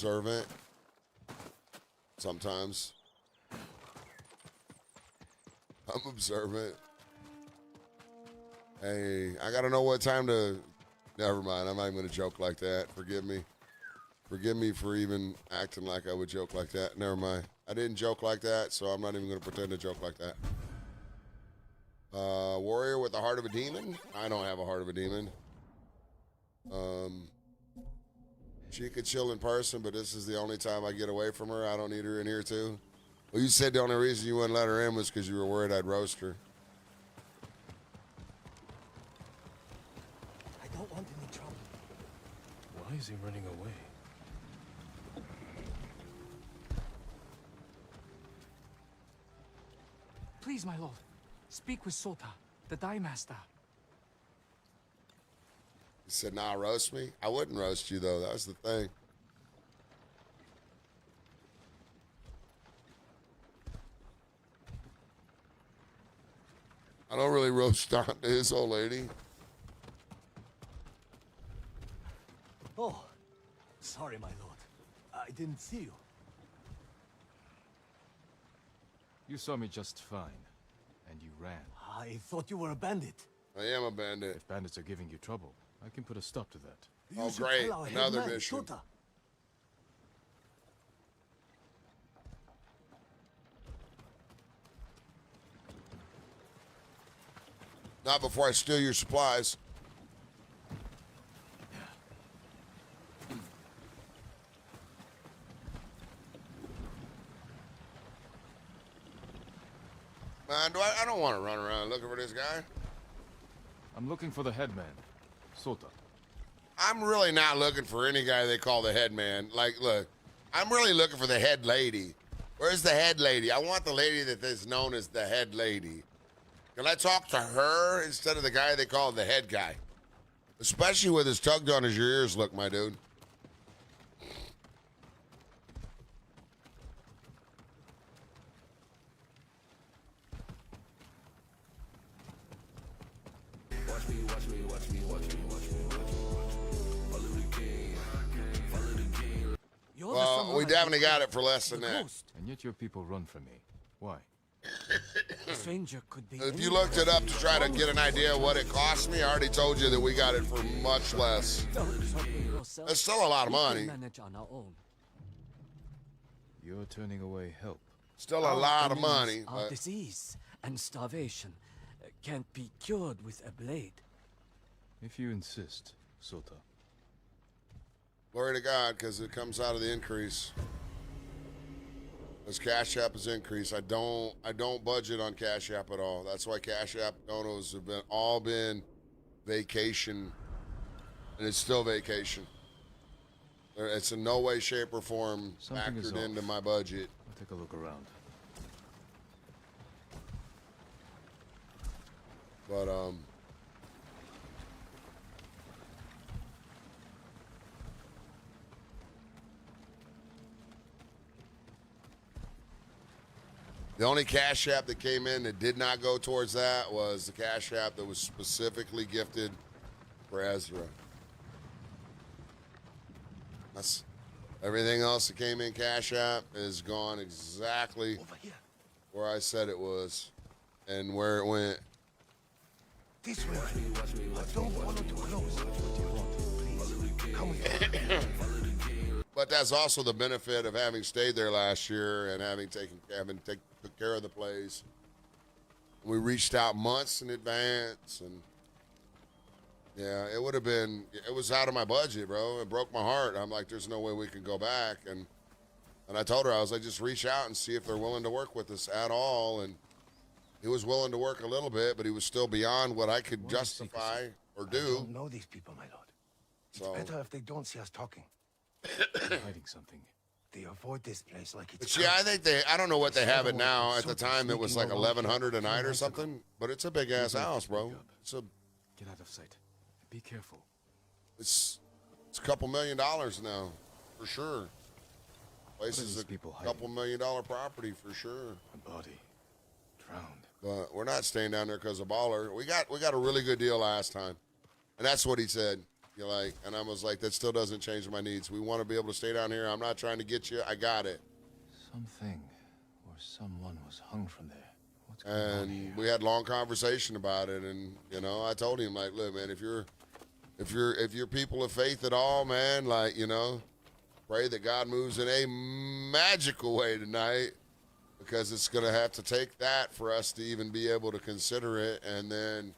observant. Sometimes. I'm observant. Hey, I gotta know what time to... Never mind, I'm not even gonna joke like that. Forgive me. Forgive me for even acting like I would joke like that. Never mind. I didn't joke like that, so I'm not even gonna pretend to joke like that. Warrior with the heart of a demon? I don't have a heart of a demon. She could chill in person, but this is the only time I get away from her. I don't need her in here too. Well, you said the only reason you wouldn't let her in was because you were worried I'd roast her. I don't want any trouble. Why is he running away? Please, my lord, speak with Sota, the Dye Master. He said, nah, roast me? I wouldn't roast you, though. That was the thing. I don't really roast on his old lady. Oh, sorry, my lord. I didn't see you. You saw me just fine, and you ran. I thought you were a bandit. I am a bandit. If bandits are giving you trouble, I can put a stop to that. You Oh, should great. tell our Another headman, mission. Sota. Not before I steal your supplies. Man, I don't want to run around looking for this guy. I'm looking for the headman, Sota. I'm really not looking for any guy they call the head man. Like, look, I'm really looking for the head lady. Where's the head lady? I want the lady that is known as the head lady. Can I talk to her instead of the guy they call the head guy? Especially with his tugged on his ears look, my dude. You're the Well, we samurai definitely who got killed it for less than the that. ghost. And yet your people run from me. Why? A stranger could be. If you looked it up to try to get an idea of what it cost me, I already told you that we got it for much less. Don't trouble yourself. That's still a lot of We can money. manage on our own. You're turning away help. Still a Our lot of enemies money. are But disease and starvation can't be cured with a blade. If you insist, Sota. glory to God, because it comes out of the increase. As Cash App is increased, I don't budget on Cash App at all. That's why Cash App donos have been vacation, and it's still vacation. It's in no way, shape, or form Something is factored into off. my budget. I'll take a look around. But the only Cash App that came in that did not go towards that was the Cash App that was specifically gifted for Ezra. That's everything else that came in Cash App is gone exactly Over here. where I said it was and where it went. This way. Don't follow too close. What do you want? Please. Come with me. But that's also the benefit of having stayed there last year and having took care of the place. We reached out months in advance, and yeah, it was out of my budget, bro. It broke my heart. I'm like, there's no way we can go back. And I told her, I was like, just reach out and see if they're willing to work with us at all. And he was willing to work a little bit, but he was still beyond what I could justify or I do. don't know these people, my lord. It's So- better if they don't see us talking. You're hiding something. They avoid this place like it's. But yeah, I think I don't know what they have it Everyone now. is At the sort of time, it was sneaking like along 1,100 a here. night or Months ago. something. But it's a big ass house, bro. Get out of sight. Be careful. It's a couple $1 million now, for sure. Place What are is these a people couple $1 million property for sure. A body. Drowned. But we're not staying down there because of Baller. We got a really good deal last time, and that's what he said. You're like, and I was like, that still doesn't change my needs. We want to be able to stay down here. I'm not trying to get you. I got it. Something or someone was hung from there. What's going on here? And we had long conversation about it. And you know, I told him like, look, man, if you're people of faith at all, man, like, you know, pray that God moves in a magical way tonight, because it's going to have to take that for us to even be able to consider it. And then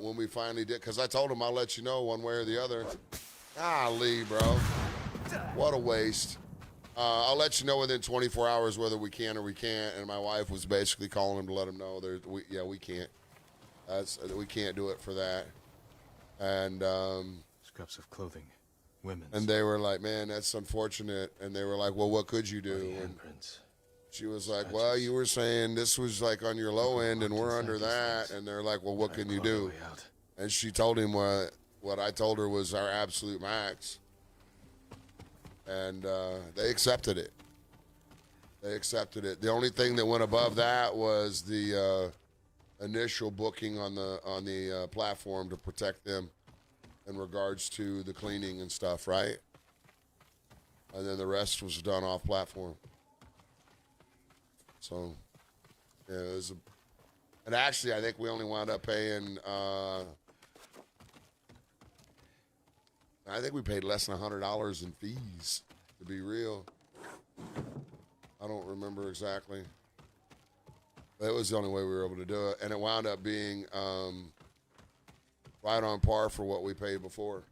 when we finally did, because I told him I'll let you know one way or the other. Golly, bro. What a waste. I'll let you know within 24 hours whether we can or we can't. And my wife was basically calling him to let him know we can't. We can't do it for that. And Scraps of clothing, women's. and they were like, man, that's unfortunate. And they were like, well, what could you do? And Handprints. she was like, well, you were saying this was like on your low end and we're under that. And they're like, well, what can you do? And she told him what I told her was our absolute max. And they accepted it. They accepted it. The only thing that went above that was the initial booking on the platform to protect them in regards to the cleaning and stuff, right? And then the rest was done off platform. So, yeah, it was and actually, I think we only wound up paying, I think we paid less than $100 in fees, to be real. I don't remember exactly. But it was the only way we were able to do it. And it wound up being right on par for what we paid before.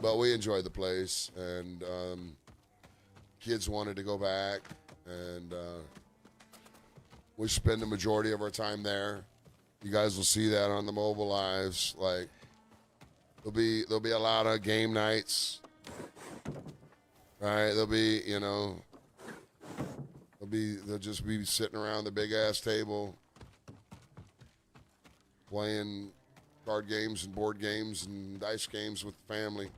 But we enjoyed the place, and kids wanted to go back, and we spend the majority of our time there. You guys will see that on the mobile lives. Like, there'll be a lot of game nights, right? There'll be, you know, they'll just be sitting around the big ass table playing card games and board games and dice games with the family.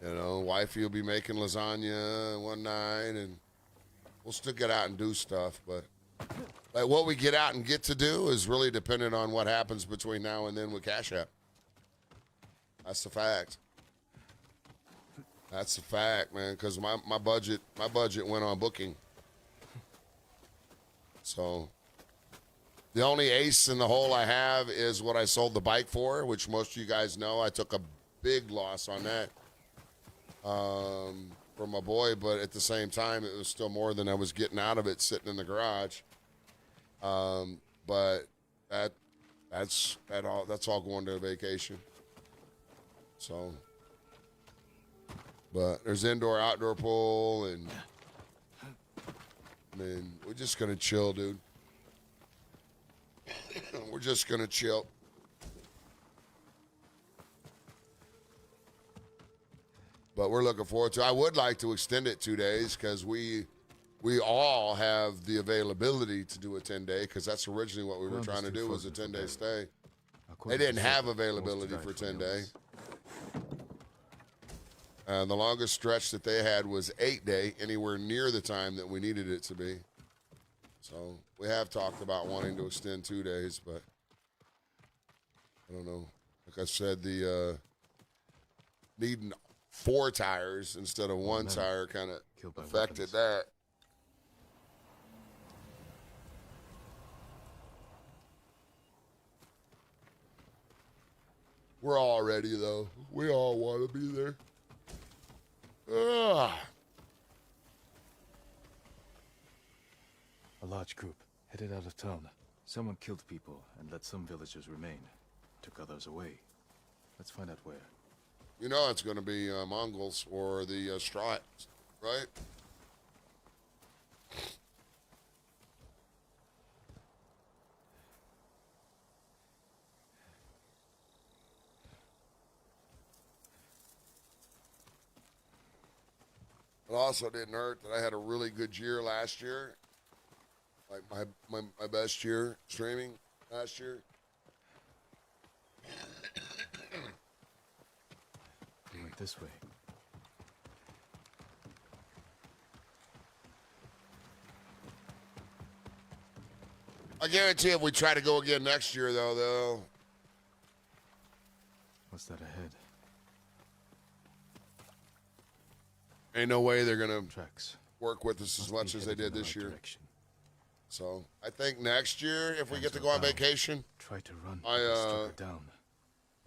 You know, wifey will be making lasagna one night, and we'll still get out and do stuff. But like, what we get out and get to do is really dependent on what happens between now and then with Cash App. That's the fact. That's the fact, man. Because my budget went on booking. So the only ace in the hole I have is what I sold the bike for, which most of you guys know. I took a big loss on that. For my boy, but at the same time, it was still more than I was getting out of it sitting in the garage. But that's all going to a vacation. So, but there's indoor, outdoor pool, and I mean, we're just gonna chill, dude. We're just gonna chill. But we're looking forward to it. I would like to extend it 2 days because we all have the availability to do a 10-day, because that's originally what we were trying to do, was a 10-day stay. They didn't have availability for 10-day. The longest stretch that they had was 8-day, anywhere near the time that we needed it to be. So we have talked about wanting to extend 2 days, but I don't know. Like I said, the needing 4 tires instead of 1 tire kind of affected that. We're all ready, though. We all want to be there. Ugh. A large group headed out of town. Someone killed people and let some villagers remain. Took others away. Let's find out where. You know it's going to be Mongols or the Strats, right? It also didn't hurt that I had a really good year last year. Like my best year streaming last year. We went this way. I guarantee if we try to go again next year, though, What's that ahead? ain't no way they're gonna Tracks. work with us as Must much be as they headed did in the this right year. direction. So I think next year, if we Hands get to were go on bound. vacation, Tried to run, I, but they struck her down.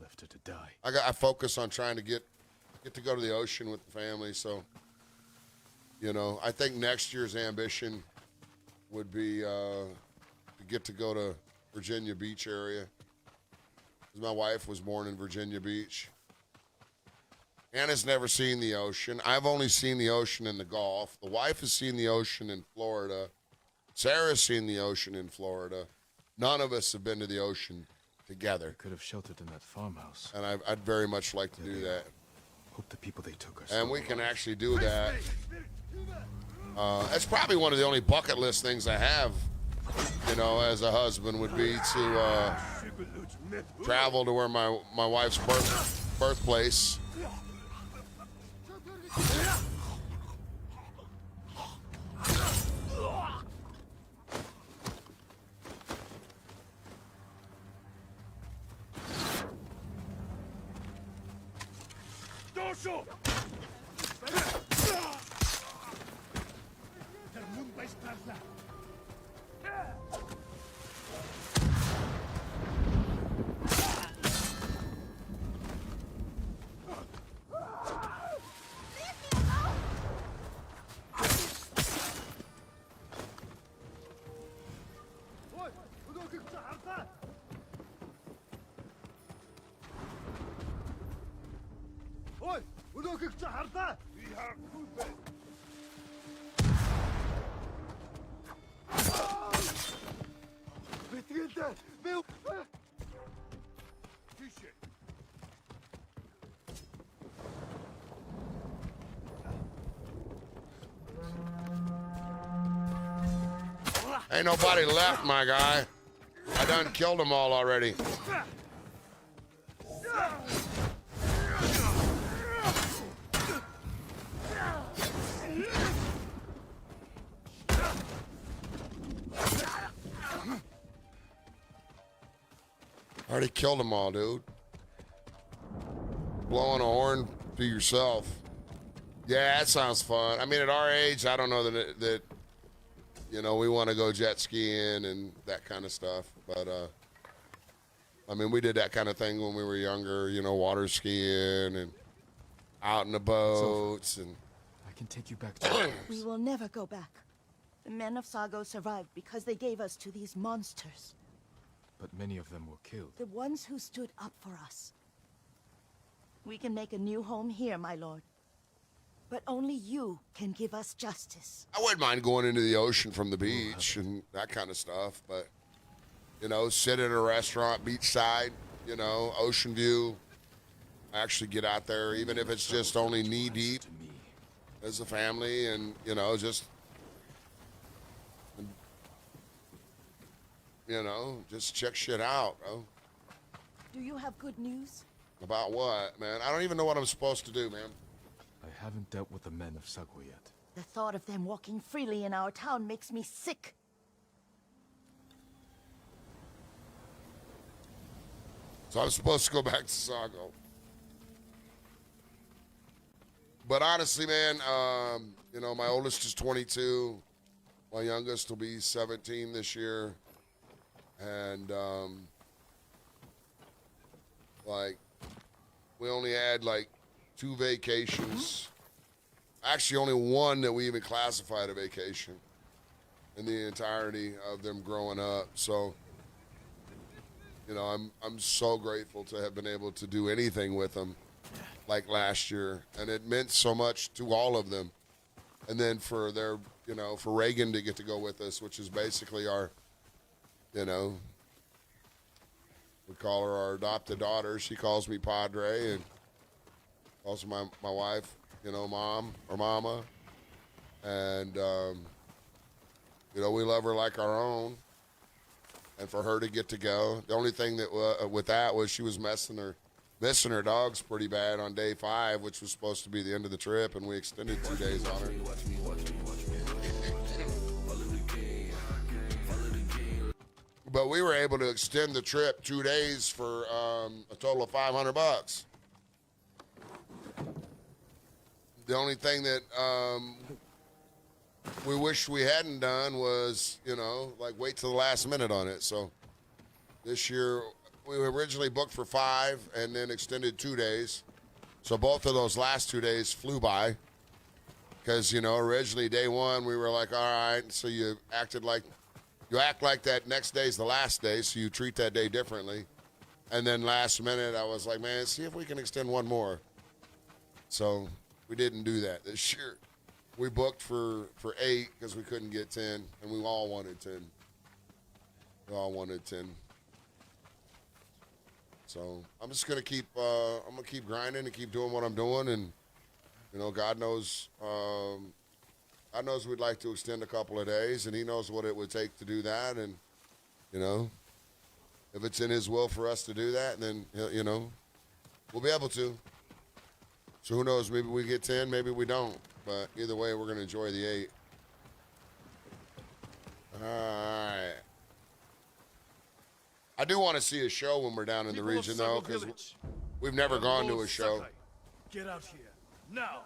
Left her to die. I focus on trying to get to go to the ocean with the family. So, you know, I think next year's ambition would be to get to go to Virginia Beach area. 'Cause my wife was born in Virginia Beach. Anna's never seen the ocean. I've only seen the ocean in the Gulf. The wife has seen the ocean in Florida. Sarah's seen the ocean in Florida. None of us have been to the ocean together. Could have sheltered in that farmhouse. And I'd very much like to do that. Hope the people they took are And still we can alive. actually do that. That's probably one of the only bucket list things I have, you know, as a husband, would be to travel to where my wife's birthplace. Ain't nobody left, my guy. I done killed them all already. Already killed them all, dude. Blowing a horn to yourself. Yeah, that sounds fun. I mean, at our age, I don't know that you know, we want to go jet skiing and that kind of stuff. But, I mean, we did that kind of thing when we were younger, you know, water skiing and out in the boats. And I can take you back to We will never go back. The men of Sago survived because they gave us to these monsters. but many of them were killed. The ones who stood up for us. We can make a new home here, my lord. But only you can give us justice. I wouldn't mind going into the ocean from the beach and that kind of stuff. But, you know, sit at a restaurant, beachside, you know, ocean view. Actually get out there, even if it's just only knee deep To me. as a family, and, you know, just, you know, just check shit out, bro. Do you have good news? About what, man? I don't even know what I'm supposed to do, man. I haven't dealt with the men of Sago yet. The thought of them walking freely in our town makes me sick. So I'm supposed to go back to Sago. But honestly, man, you know, my oldest is 22. My youngest will be 17 this year. And, like, we only had, like, 2 vacations. Actually, only one that we even classified a vacation in the entirety of them growing up. So, you know, I'm so grateful to have been able to do anything with them like last year. And it meant so much to all of them. And then for their, you know, for Reagan to get to go with us, which is basically our, you know, we call her our adopted daughter. She calls me Padre, and calls my wife, you know, Mom or Mama. And, you know, we love her like our own. And for her to get to go, the only thing that with that was she was missing her dogs pretty bad on day 5, which was supposed to be the end of the trip, and we extended 2 days on her. but we were able to extend the trip 2 days for a total of $500. The only thing that we wish we hadn't done was, you know, like wait till the last minute on it. So this year we originally booked for 5 and then extended 2 days. So both of those last 2 days flew by because, you know, originally day one we were like, all right. So you act like that next day's the last day. So you treat that day differently. And then last minute I was like, man, see if we can extend one more. So we didn't do that this year. We booked for 8 because we couldn't get 10, and we all wanted 10. We all wanted 10. So I'm just gonna keep grinding and keep doing what I'm doing, and you know, God knows we'd like to extend a couple of days, and He knows what it would take to do that, and you know, if it's in His will for us to do that, then you know, we'll be able to. So who knows? Maybe we get 10, maybe we don't. But either way, we're going to enjoy the 8. All right. I do want to see a show when we're down in the region, though, because we've never gone to a show. Get out here, now!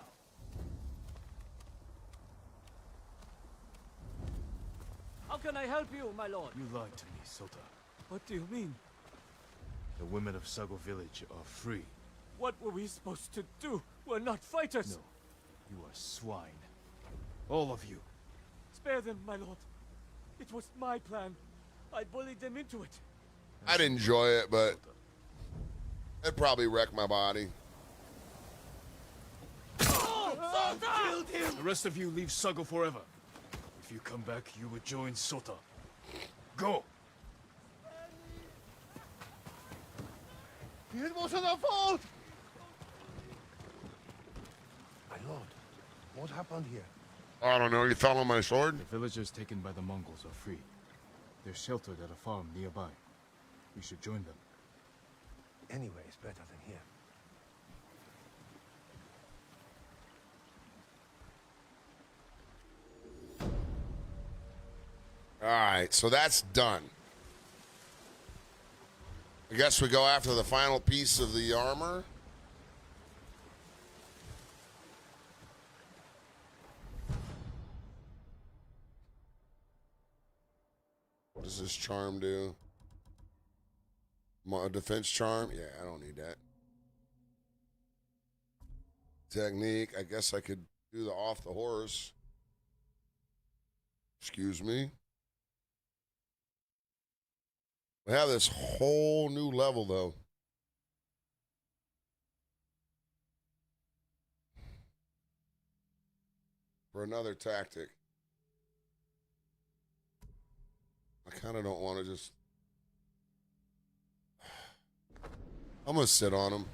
How can I help you, my lord? You lied to me, Sota. What do you mean? The women of Sago village are free. What were we supposed to do? We're not fighters. No, you are swine. All of you. Spare them, my lord. It was my plan. I bullied them into it. I'd enjoy it, but it'd probably wreck my body. Killed him! The rest of you leave Sago forever. If you come back, you will join Sota. Go! It wasn't our fault! My lord, what happened here? I don't know. You fell on my sword? The villagers taken by the Mongols are free. They're sheltered at a farm nearby. We should join them. Anywhere is better than here. All right, so that's done. I guess we go after the final piece of the armor. What does this charm do? Defense charm? Yeah, I don't need that. Technique. I guess I could do the off the horse. Excuse me. We have this whole new level, though. For another tactic. I kind of don't want to just... I'm going to sit on him.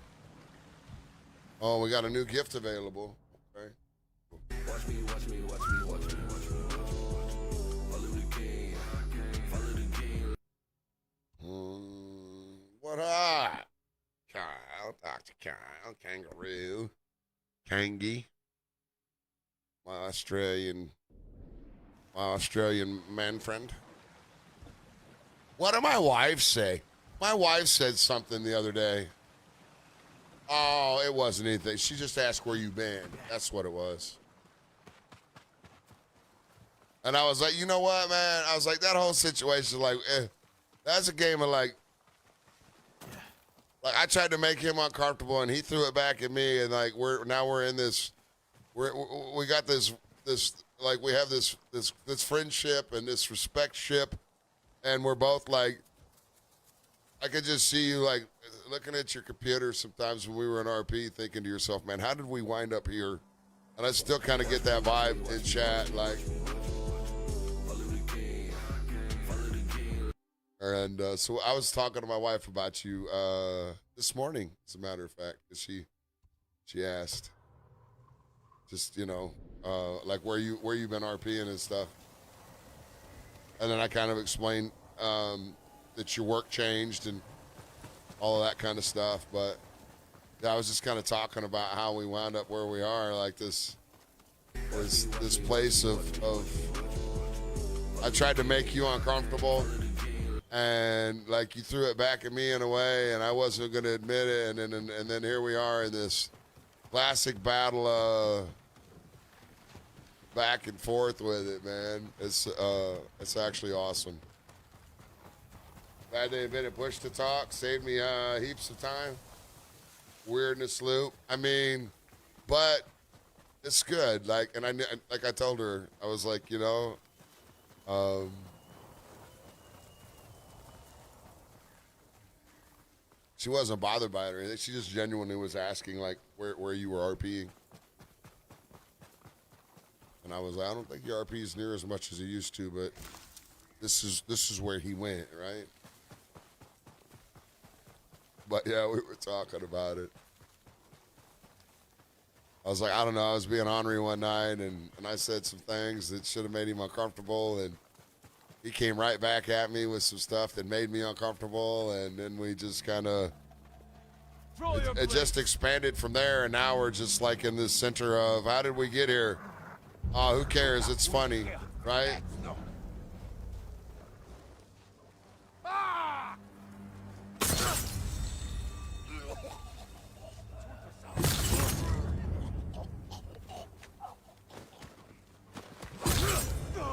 Oh, we got a new gift available. Okay. Watch me, watch me, watch me, watch me, watch me, watch me, watch me. Follow the king, follow the king. What up? Kyle, Dr. Kyle, Kangaroo, Kangi, my Australian man friend. What did my wife say? My wife said something the other day. Oh, it wasn't anything. She just asked where you been. That's what it was. And I was like, you know what, man? I was like, that whole situation, like, that's a game of like I tried to make him uncomfortable, and he threw it back at me, and like we're in this, we got this like we have this friendship and this respect ship, and we're both like, I could just see you like looking at your computer sometimes when we were in RP, thinking to yourself, man, how did we wind up here? And I still kind of get that vibe in chat, like. And so I was talking to my wife about you this morning, as a matter of fact, because she asked, just like where you been RPing and stuff, and then I kind of explained that your work changed and all of that kind of stuff. But yeah, I was just kind of talking about how we wound up where we are, like this place of I tried to make you uncomfortable. and like you threw it back at me in a way, and I wasn't going to admit it, and then here we are in this classic battle of back and forth with it, man. It's actually awesome. Glad they invented push to talk. Saved me heaps of time. Weirdness loop. I mean, but it's good. Like, and like I told her, I was like, you know, she wasn't bothered by it or anything. She just genuinely was asking, like, where you were RPing. And I was like, I don't think your RP is near as much as he used to, but this is where he went, right? But yeah, we were talking about it. I was like, I don't know, I was being ornery one night, and I said some things that should have made him uncomfortable, and he came right back at me with some stuff that made me uncomfortable, and then we just kind of, it just expanded from there, and now we're just like in this center of, how did we get here? Oh, who cares? It's funny, right?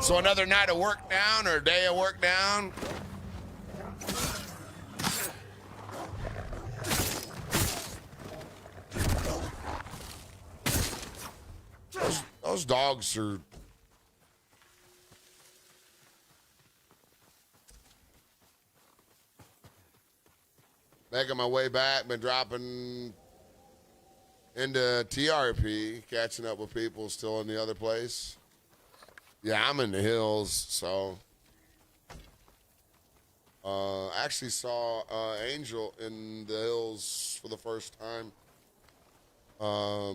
So another night of work down or a day of work down? Those dogs are... Making my way back, been dropping into TRP, catching up with people still in the other place. Yeah, I'm in the hills, so actually saw Angel in the hills for the first time. I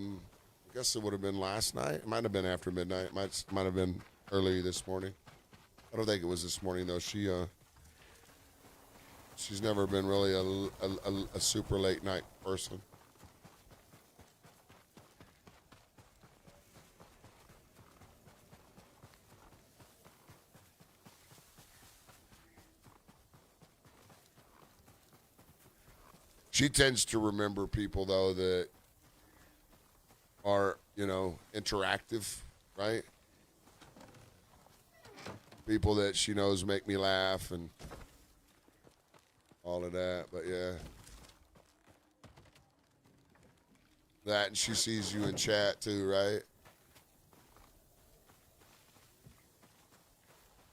guess it would have been last night. It might have been after midnight. It might have been early this morning. I don't think it was this morning though. She's never been really a super late night person. She tends to remember people, though, that are, you know, interactive, right? People that she knows make me laugh and all of that, but yeah. That, and she sees you in chat, too, right?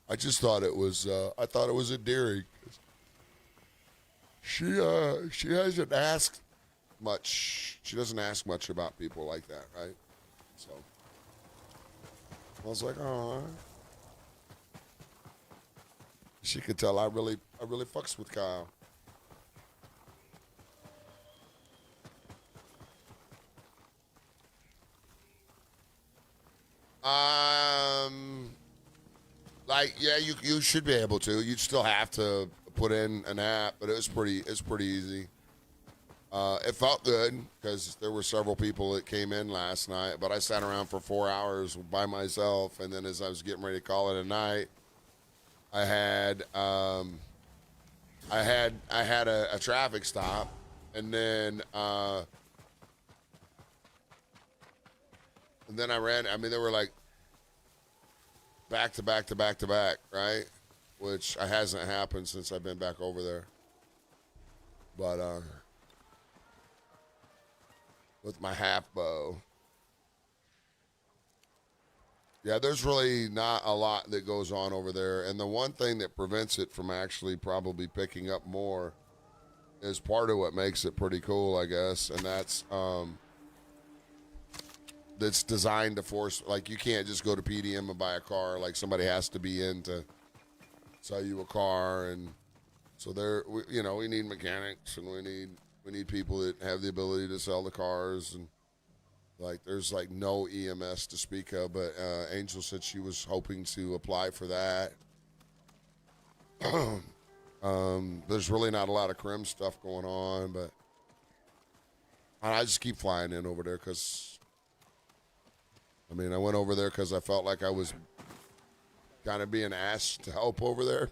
I just thought it was, I thought it was endearing. She hasn't asked much. She doesn't ask much about people like that, right? So I was like, oh. She could tell I really fucks with Kyle. Like, yeah, you should be able to. You'd still have to put in an app, but it's pretty easy. It felt good because there were several people that came in last night, but I sat around for 4 hours by myself, and then as I was getting ready to call it a night, I had a traffic stop, and then I ran. I mean, they were like back to back to back to back, right? Which hasn't happened since I've been back over there. But with my half bow. Yeah, there's really not a lot that goes on over there. And the one thing that prevents it from actually probably picking up more is part of what makes it pretty cool, I guess. And that's designed to force, like, you can't just go to PDM and buy a car. Like, somebody has to be in to sell you a car. And so we need mechanics, and we need people that have the ability to sell the cars. And like, there's like no EMS to speak of, but Angel said she was hoping to apply for that. There's really not a lot of crim stuff going on, but I just keep flying in over there because, I mean, I went over there because I felt like I was kind of being asked to help over there.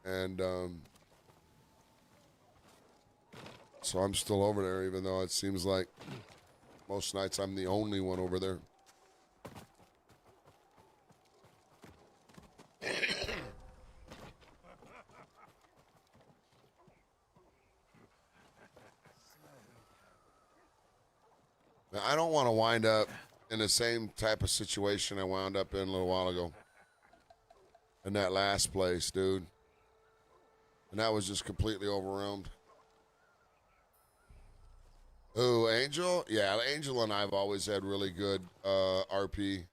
And so I'm still over there, even though it seems like most nights I'm the only one over there. Now, I don't want to wind up in the same type of situation I wound up in a little while ago. In that last place, dude. And that was just completely overwhelmed. Ooh, Angel? Yeah, Angel and I have always had really good RP.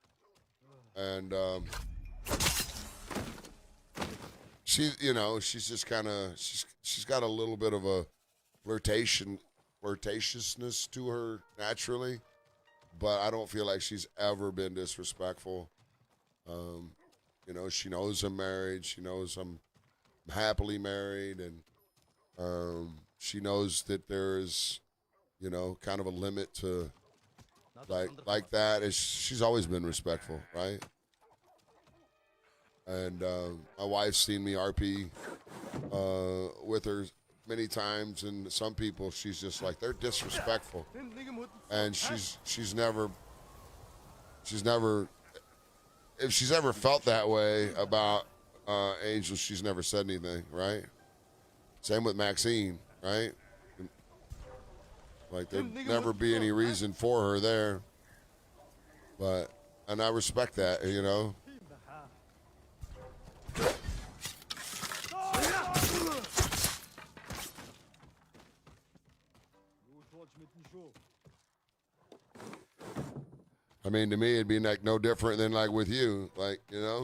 And she, you know, she's just kind of, she's got a little bit of a flirtatiousness to her naturally. But I don't feel like she's ever been disrespectful. You know, she knows I'm married. She knows I'm happily married. And she knows that there's, you know, kind of a limit to like that. She's always been respectful, right? And my wife's seen me RP with her many times, and some people she's just like, they're disrespectful. And she's never if she's ever felt that way about Angel, she's never said anything, right? Same with Maxine, right? Like there'd never be any reason for her there. And I respect that, you know. I mean, to me, it'd be like no different than like with you, like, you know.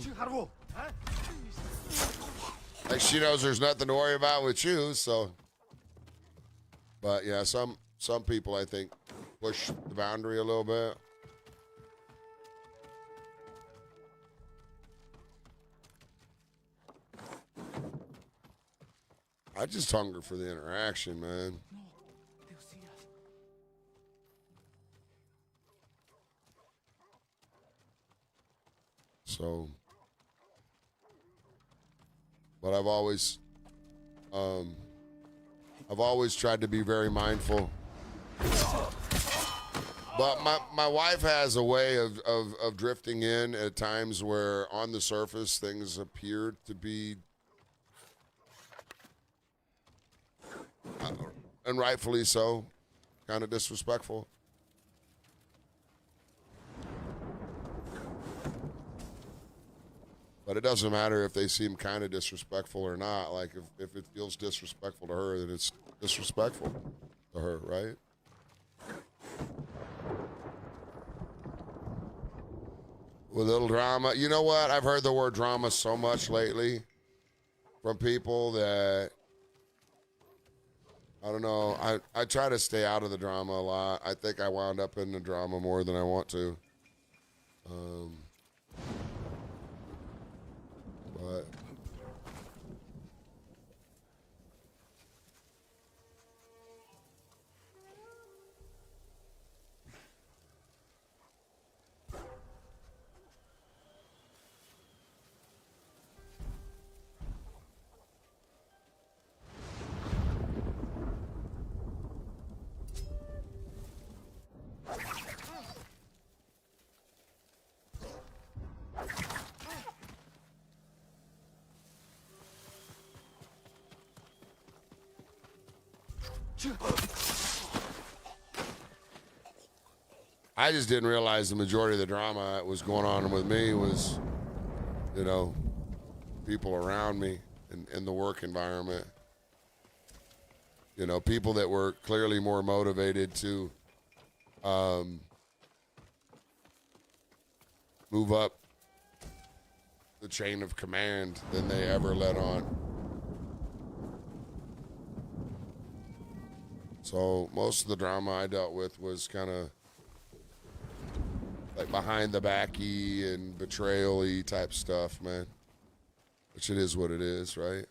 Like she knows there's nothing to worry about with you, so. But yeah, some people I think push the boundary a little bit. I just hunger for the interaction, man. So, but I've always tried to be very mindful. But my wife has a way of drifting in at times where on the surface things appear to be, and rightfully so, kind of disrespectful. But it doesn't matter if they seem kind of disrespectful or not. Like, if it feels disrespectful to her, then it's disrespectful to her, right? With a little drama. You know what? I've heard the word drama so much lately from people that, I don't know. I try to stay out of the drama a lot. I think I wound up in the drama more than I want to. But I just didn't realize the majority of the drama that was going on with me was, you know, people around me in the work environment. You know, people that were clearly more motivated to move up the chain of command than they ever let on. So most of the drama I dealt with was kind of like behind the backy and betrayal-y type stuff, man. Which it is what it is, right?